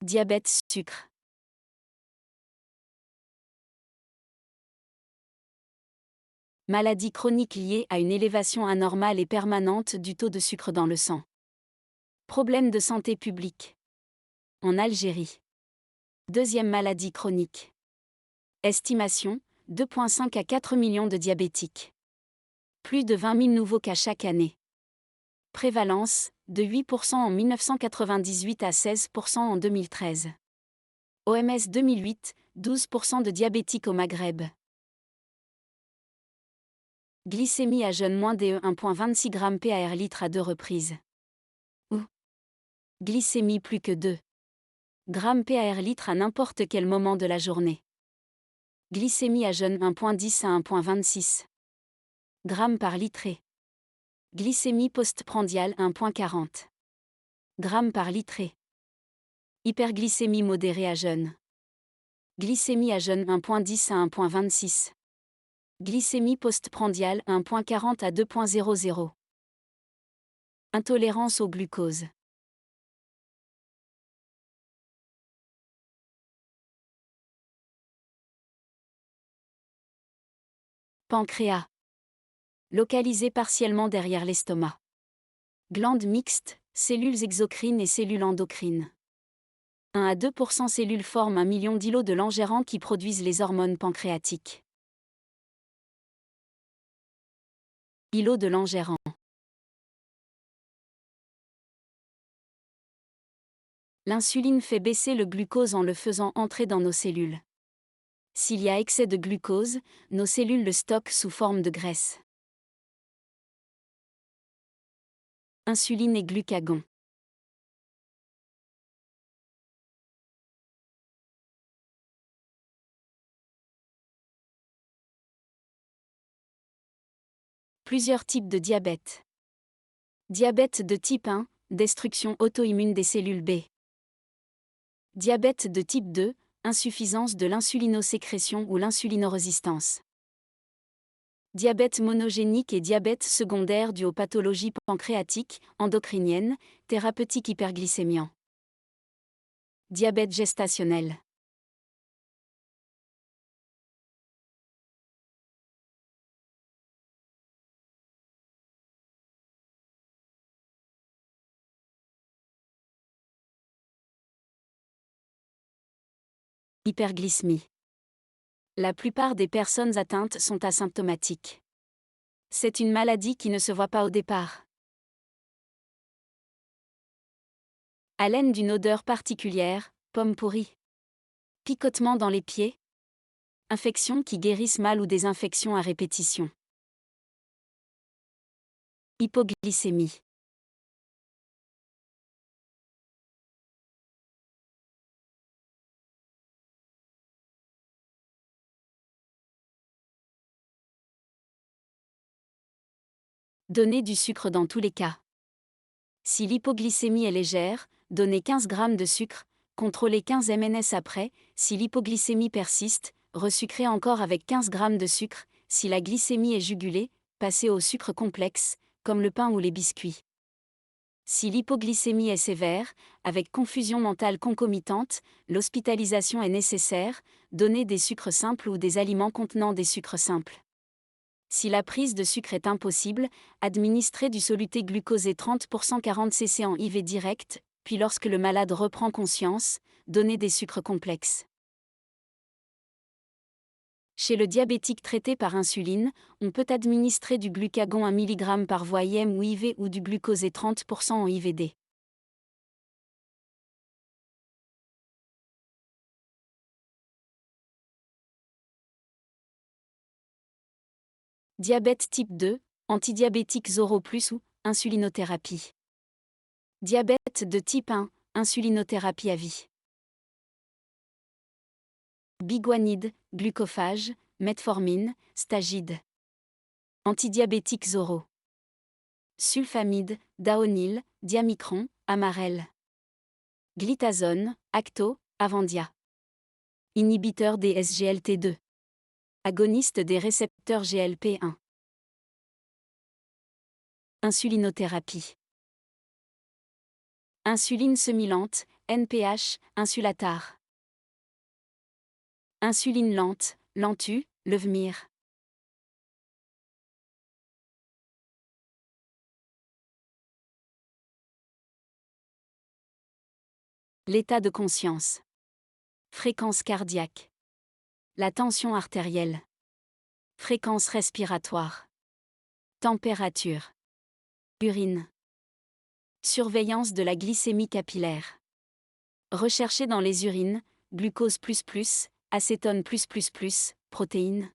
Diabète, sucre. Maladie chronique liée à une élévation anormale et permanente du taux de sucre dans le sang. Problème de santé publique. En Algérie. Deuxième maladie chronique. Estimation, 2,5 à 4 millions de diabétiques. Plus de 20 000 nouveaux cas chaque année. Prévalence, de 8% en 1998 à 16% en 2013. OMS 2008, 12% de diabétiques au Maghreb. Glycémie à jeûne -DE 1,26 g par litre à 2 reprises. Ou glycémie plus que 2 g par litre à n'importe quel moment de la journée. Glycémie à jeûne 1,10 à 1,26 g par litré. Glycémie postprandiale 1,40 g par litré. Hyperglycémie modérée à jeûne. Glycémie à jeûne 1,10 à 1,26. Glycémie postprandiale 1,40 à 2,00. Intolérance au glucose. Pancréas. Localisé partiellement derrière l'estomac. Glandes mixtes, cellules exocrines et cellules endocrines. 1 à 2% cellules forment 1 million d'îlots de Langerhans qui produisent les hormones pancréatiques. Îlots de Langerhans. L'insuline fait baisser le glucose en le faisant entrer dans nos cellules. S'il y a excès de glucose, nos cellules le stockent sous forme de graisse. Insuline et glucagon. Plusieurs types de diabète. Diabète de type 1, destruction auto-immune des cellules B. Diabète de type 2, insuffisance de l'insulinosécrétion ou l'insulinorésistance. Diabète monogénique et diabète secondaire dû aux pathologies pancréatiques, endocriniennes, thérapeutiques hyperglycémiants. Diabète gestationnel. Hyperglycémie. La plupart des personnes atteintes sont asymptomatiques. C'est une maladie qui ne se voit pas au départ. Haleine d'une odeur particulière, pomme pourrie. Picotement dans les pieds. Infections qui guérissent mal ou des infections à répétition. Hypoglycémie. Donnez du sucre dans tous les cas. Si l'hypoglycémie est légère, donnez 15 g de sucre, contrôlez 15 mns après. Si l'hypoglycémie persiste, resucrez encore avec 15 g de sucre. Si la glycémie est jugulée, passez au sucre complexe, comme le pain ou les biscuits. Si l'hypoglycémie est sévère, avec confusion mentale concomitante, l'hospitalisation est nécessaire, donnez des sucres simples ou des aliments contenant des sucres simples. Si la prise de sucre est impossible, administrez du soluté glucosé 30% 40 cc en IV direct, puis lorsque le malade reprend conscience, donnez des sucres complexes. Chez le diabétique traité par insuline, on peut administrer du glucagon 1 mg par voie IM ou IV ou du glucosé 30% en IVD. Diabète type 2, antidiabétiques oraux plus ou insulinothérapie. Diabète de type 1, insulinothérapie à vie. Biguanide, glucophage, metformine, stagide. Antidiabétiques oraux. Sulfamide, daonil, diamicron, amarel. Glitazone, Acto, Avandia. Inhibiteur des SGLT2. Agoniste des récepteurs GLP1. Insulinothérapie. Insuline semilente, NPH, insulatar. Insuline lente, Lantu, Levemir. L'état de conscience. Fréquence cardiaque. La tension artérielle. Fréquence respiratoire. Température. Urine. Surveillance de la glycémie capillaire. Rechercher dans les urines, glucose++, acétone++, protéines.